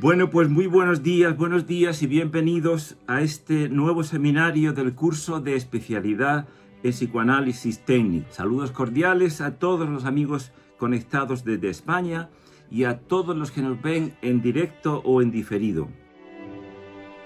Bueno, pues muy buenos días y bienvenidos a este nuevo seminario del curso de especialidad en psicoanálisis técnico. Saludos cordiales a todos los amigos conectados desde España y a todos los que nos ven en directo o en diferido.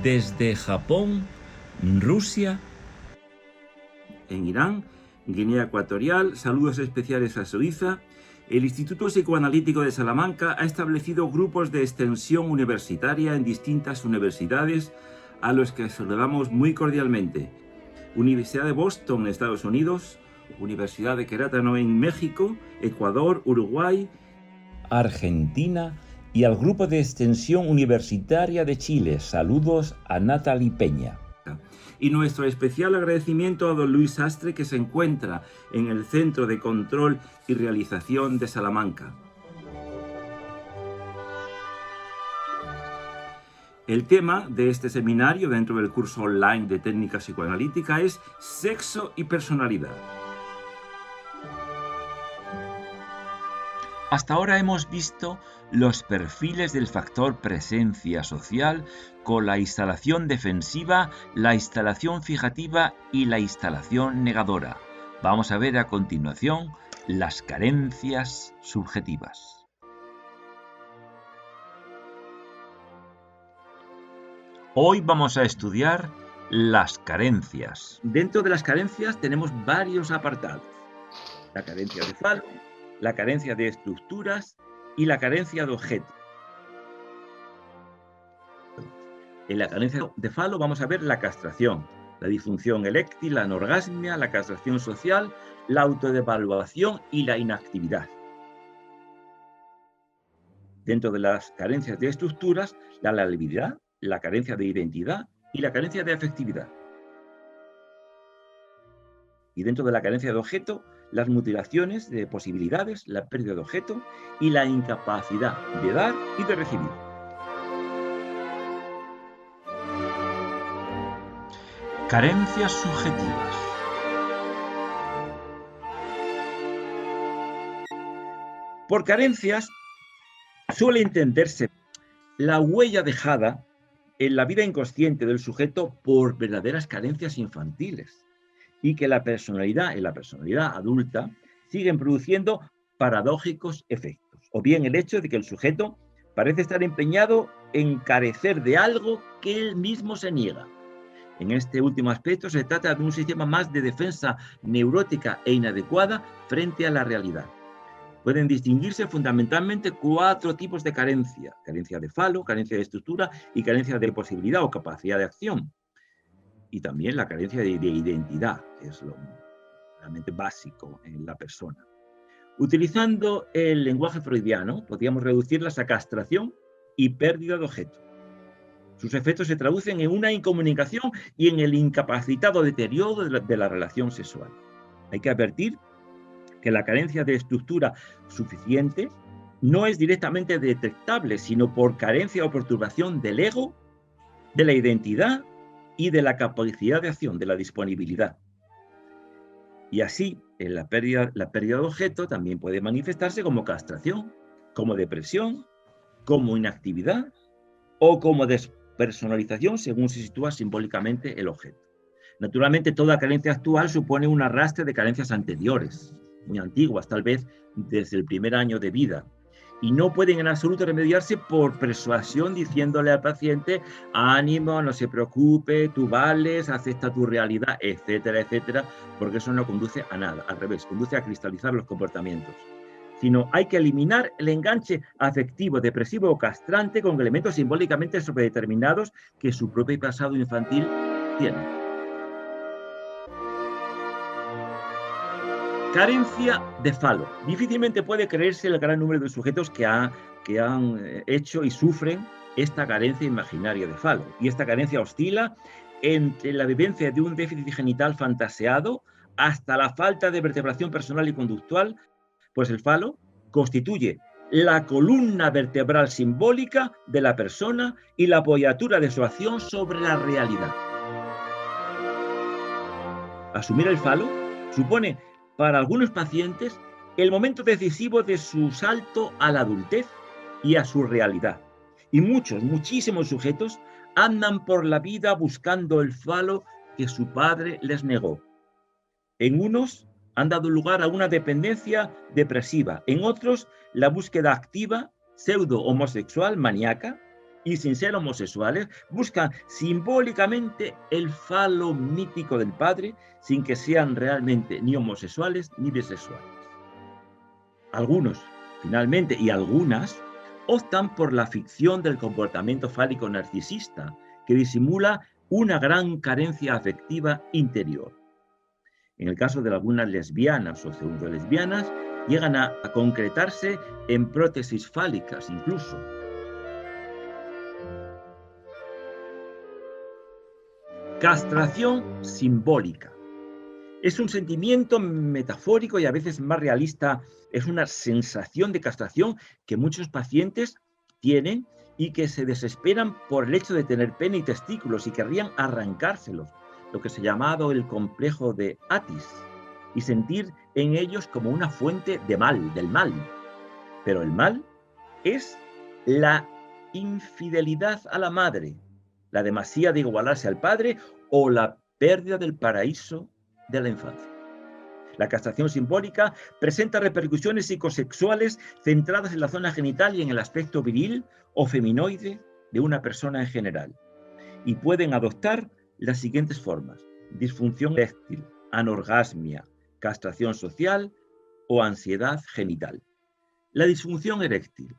Desde Japón, Rusia, en Irán, Guinea Ecuatorial, saludos especiales a Suiza. El Instituto Psicoanalítico de Salamanca ha establecido grupos de extensión universitaria en distintas universidades a los que saludamos muy cordialmente. Universidad de Boston, Estados Unidos, Universidad de Querétaro en México, Ecuador, Uruguay, Argentina y al Grupo de Extensión Universitaria de Chile. Saludos a Natalie Peña. Y nuestro especial agradecimiento a don Luis Sastre, que se encuentra en el Centro de Control y Realización de Salamanca. El tema de este seminario dentro del curso online de técnica psicoanalítica es sexo y personalidad. Hasta ahora hemos visto los perfiles del factor presencia social con la instalación defensiva, la instalación fijativa y la instalación negadora. Vamos a ver a continuación las carencias subjetivas. Hoy vamos a estudiar las carencias. Dentro de las carencias tenemos varios apartados. La carencia de falo, la carencia de estructuras y la carencia de objeto. En la carencia de falo vamos a ver la castración, la disfunción eréctil, la anorgasmia, la castración social, la autodevaluación y la inactividad. Dentro de las carencias de estructuras, la labilidad, la carencia de identidad y la carencia de afectividad. Y dentro de la carencia de objeto, las mutilaciones de posibilidades, la pérdida de objeto y la incapacidad de dar y de recibir. Carencias subjetivas. Por carencias suele entenderse la huella dejada en la vida inconsciente del sujeto por verdaderas carencias infantiles, y que la personalidad y la personalidad adulta siguen produciendo paradójicos efectos. O bien el hecho de que el sujeto parece estar empeñado en carecer de algo que él mismo se niega. En este último aspecto se trata de un sistema más de defensa neurótica e inadecuada frente a la realidad. Pueden distinguirse fundamentalmente 4 tipos de carencia: carencia de falo, carencia de estructura y carencia de posibilidad o capacidad de acción. Y también la carencia de identidad, que es lo realmente básico en la persona. Utilizando el lenguaje freudiano, podríamos reducirlas a castración y pérdida de objeto. Sus efectos se traducen en una incomunicación y en el incapacitado deterioro de la relación sexual. Hay que advertir que la carencia de estructura suficiente no es directamente detectable, sino por carencia o perturbación del ego, de la identidad y de la capacidad de acción, de la disponibilidad. Y así, en la pérdida de objeto también puede manifestarse como castración, como depresión, como inactividad o como despersonalización, según se sitúa simbólicamente el objeto. Naturalmente, toda carencia actual supone un arrastre de carencias anteriores, muy antiguas, tal vez desde el primer año de vida, y no pueden en absoluto remediarse por persuasión diciéndole al paciente: ánimo, no se preocupe, tú vales, acepta tu realidad, etcétera, etcétera, porque eso no conduce a nada. Al revés, conduce a cristalizar los comportamientos. Sino hay que eliminar el enganche afectivo, depresivo o castrante con elementos simbólicamente sobredeterminados que su propio pasado infantil tiene. Carencia de falo. Difícilmente puede creerse el gran número de sujetos que han hecho y sufren esta carencia imaginaria de falo. Y esta carencia oscila entre la vivencia de un déficit genital fantaseado hasta la falta de vertebración personal y conductual, pues el falo constituye la columna vertebral simbólica de la persona y la apoyatura de su acción sobre la realidad. Asumir el falo supone para algunos pacientes el momento decisivo de su salto a la adultez y a su realidad. Y muchísimos sujetos andan por la vida buscando el falo que su padre les negó. En unos han dado lugar a una dependencia depresiva, en otros la búsqueda activa, pseudo homosexual, maníaca, y sin ser homosexuales, buscan simbólicamente el falo mítico del padre sin que sean realmente ni homosexuales ni bisexuales. Algunos, finalmente, y algunas, optan por la ficción del comportamiento fálico narcisista, que disimula una gran carencia afectiva interior. En el caso de algunas lesbianas o pseudo-lesbianas, llegan a concretarse en prótesis fálicas incluso. Castración simbólica. Es un sentimiento metafórico y a veces más realista. Es una sensación de castración que muchos pacientes tienen y que se desesperan por el hecho de tener pene y testículos y querrían arrancárselos, lo que se ha llamado el complejo de Atis, y sentir en ellos como una fuente de mal, del mal. Pero el mal es la infidelidad a la madre, la demasía de igualarse al padre o la pérdida del paraíso de la infancia. La castración simbólica presenta repercusiones psicosexuales centradas en la zona genital y en el aspecto viril o feminoide de una persona en general, y pueden adoptar las siguientes formas: disfunción eréctil, anorgasmia, castración social o ansiedad genital. La disfunción eréctil,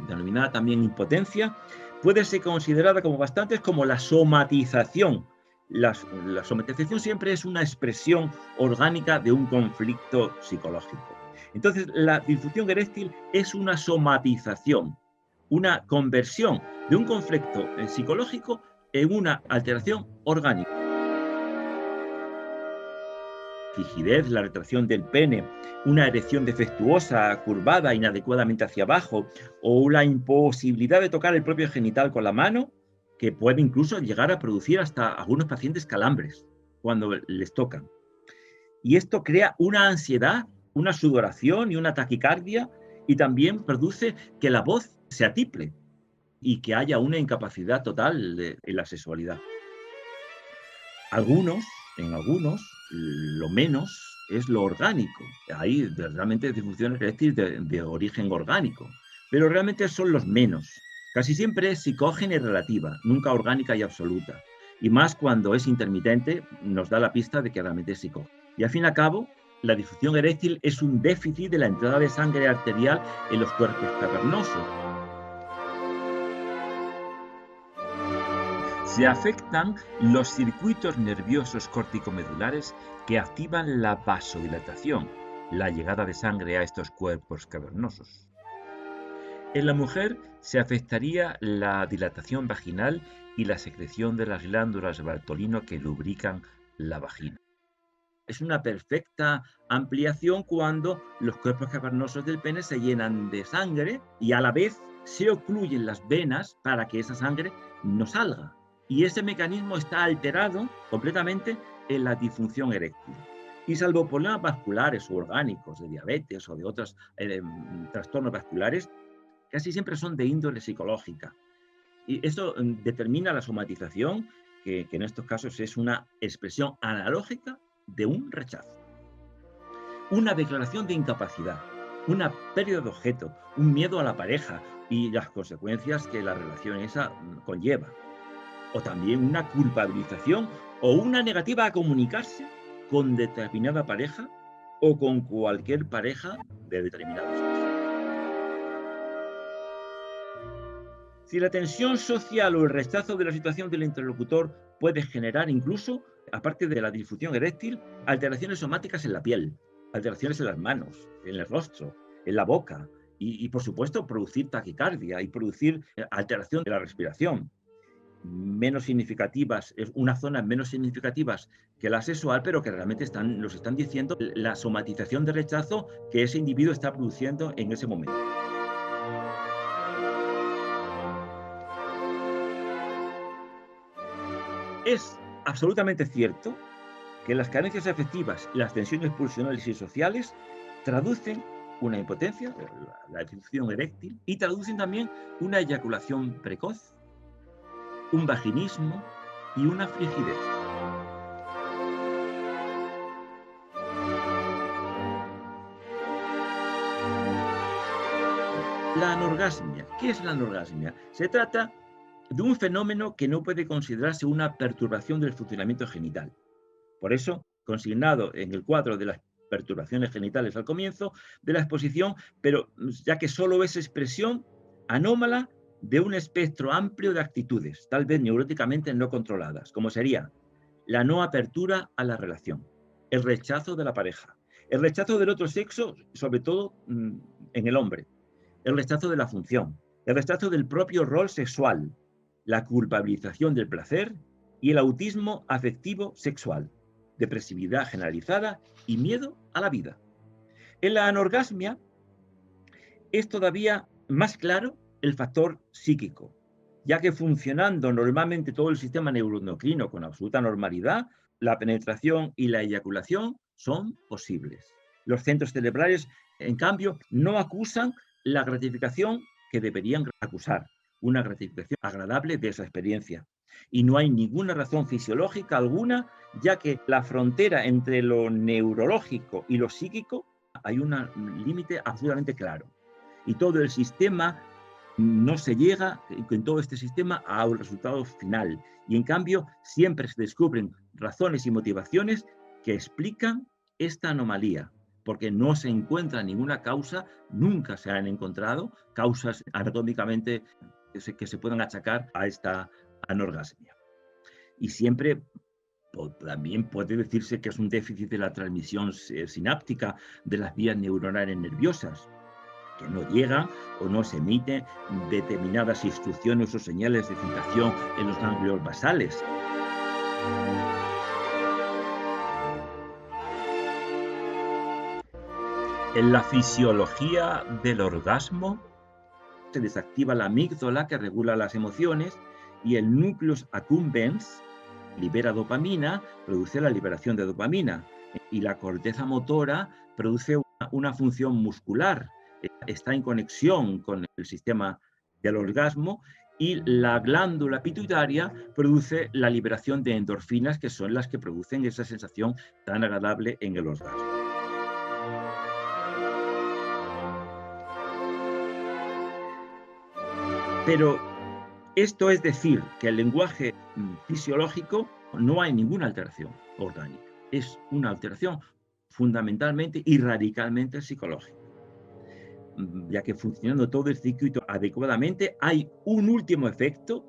denominada también impotencia, puede ser considerada como bastantes como la somatización. La somatización siempre es una expresión orgánica de un conflicto psicológico. Entonces, la disfunción eréctil es una somatización, una conversión de un conflicto psicológico en una alteración orgánica. Rigidez, la retracción del pene, una erección defectuosa, curvada, inadecuadamente hacia abajo, o la imposibilidad de tocar el propio genital con la mano, que puede incluso llegar a producir hasta algunos pacientes calambres cuando les tocan. Y esto crea una ansiedad, una sudoración y una taquicardia, y también produce que la voz se atiple y que haya una incapacidad total en la sexualidad. En algunos, lo menos es lo orgánico. Hay realmente disfunciones eréctiles de origen orgánico, pero realmente son los menos. Casi siempre es psicógena y relativa, nunca orgánica y absoluta. Y más cuando es intermitente, nos da la pista de que realmente es psicógena. Y al fin y al cabo, la disfunción eréctil es un déficit de la entrada de sangre arterial en los cuerpos cavernosos. Se afectan los circuitos nerviosos corticomedulares que activan la vasodilatación, la llegada de sangre a estos cuerpos cavernosos. En la mujer se afectaría la dilatación vaginal y la secreción de las glándulas de Bartolino que lubrican la vagina. Es una perfecta ampliación cuando los cuerpos cavernosos del pene se llenan de sangre y a la vez se ocluyen las venas para que esa sangre no salga. Y ese mecanismo está alterado completamente en la disfunción eréctil. Y salvo problemas vasculares o orgánicos, de diabetes o de otros trastornos vasculares, casi siempre son de índole psicológica. Y eso determina la somatización, que en estos casos es una expresión analógica de un rechazo. Una declaración de incapacidad, una pérdida de objeto, un miedo a la pareja y las consecuencias que la relación esa conlleva. O también una culpabilización o una negativa a comunicarse con determinada pareja o con cualquier pareja de determinado sexo. Si la tensión social o el rechazo de la situación del interlocutor puede generar incluso, aparte de la disfunción eréctil, alteraciones somáticas en la piel, alteraciones en las manos, en el rostro, en la boca y por supuesto, producir taquicardia y producir alteración de la respiración. Menos significativas, unas zonas menos significativas que la sexual, pero que realmente nos están diciendo la somatización de rechazo que ese individuo está produciendo en ese momento. Es absolutamente cierto que las carencias afectivas, las tensiones pulsionales y sociales traducen una impotencia, la disfunción eréctil, y traducen también una eyaculación precoz, un vaginismo y una frigidez. La anorgasmia. ¿Qué es la anorgasmia? Se trata de un fenómeno que no puede considerarse una perturbación del funcionamiento genital. Por eso, consignado en el cuadro de las perturbaciones genitales al comienzo de la exposición, pero ya que solo es expresión anómala de un espectro amplio de actitudes, tal vez neuróticamente no controladas, como sería la no apertura a la relación, el rechazo de la pareja, el rechazo del otro sexo, sobre todo en el hombre, el rechazo de la función, el rechazo del propio rol sexual, la culpabilización del placer y el autismo afectivo sexual, depresividad generalizada y miedo a la vida. En la anorgasmia es todavía más claro el factor psíquico, ya que funcionando normalmente todo el sistema neuroendocrino con absoluta normalidad, la penetración y la eyaculación son posibles. Los centros cerebrales, en cambio, no acusan la gratificación que deberían acusar, una gratificación agradable de esa experiencia. Y no hay ninguna razón fisiológica alguna, ya que la frontera entre lo neurológico y lo psíquico hay un límite absolutamente claro. Y todo el sistema no se llega, en todo este sistema, a un resultado final. Y en cambio, siempre se descubren razones y motivaciones que explican esta anomalía, porque no se encuentra ninguna causa, nunca se han encontrado causas anatómicamente que se puedan achacar a esta anorgasmia. Y siempre también puede decirse que es un déficit de la transmisión sináptica de las vías neuronales nerviosas, que no llega o no se emiten determinadas instrucciones o señales de excitación en los ganglios basales. En la fisiología del orgasmo se desactiva la amígdala que regula las emociones y el nucleus accumbens libera dopamina, produce la liberación de dopamina y la corteza motora produce una función muscular, está en conexión con el sistema del orgasmo y la glándula pituitaria produce la liberación de endorfinas que son las que producen esa sensación tan agradable en el orgasmo. Pero esto es decir que el lenguaje fisiológico no hay ninguna alteración orgánica. Es una alteración fundamentalmente y radicalmente psicológica, ya que funcionando todo el circuito adecuadamente hay un último efecto,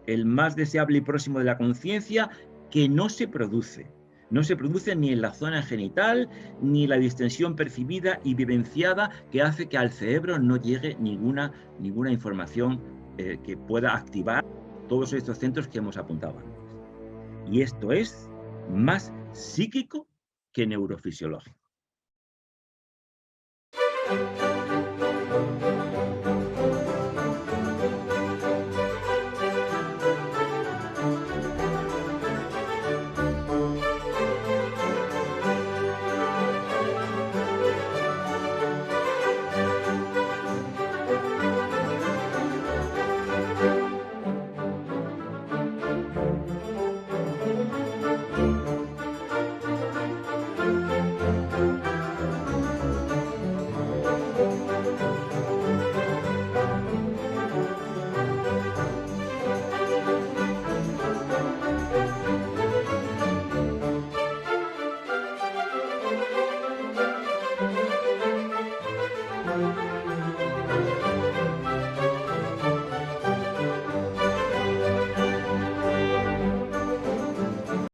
el más deseable y próximo de la conciencia, que no se produce. No se produce ni en la zona genital, ni la distensión percibida y vivenciada que hace que al cerebro no llegue ninguna información que pueda activar todos estos centros que hemos apuntado antes. Y esto es más psíquico que neurofisiológico.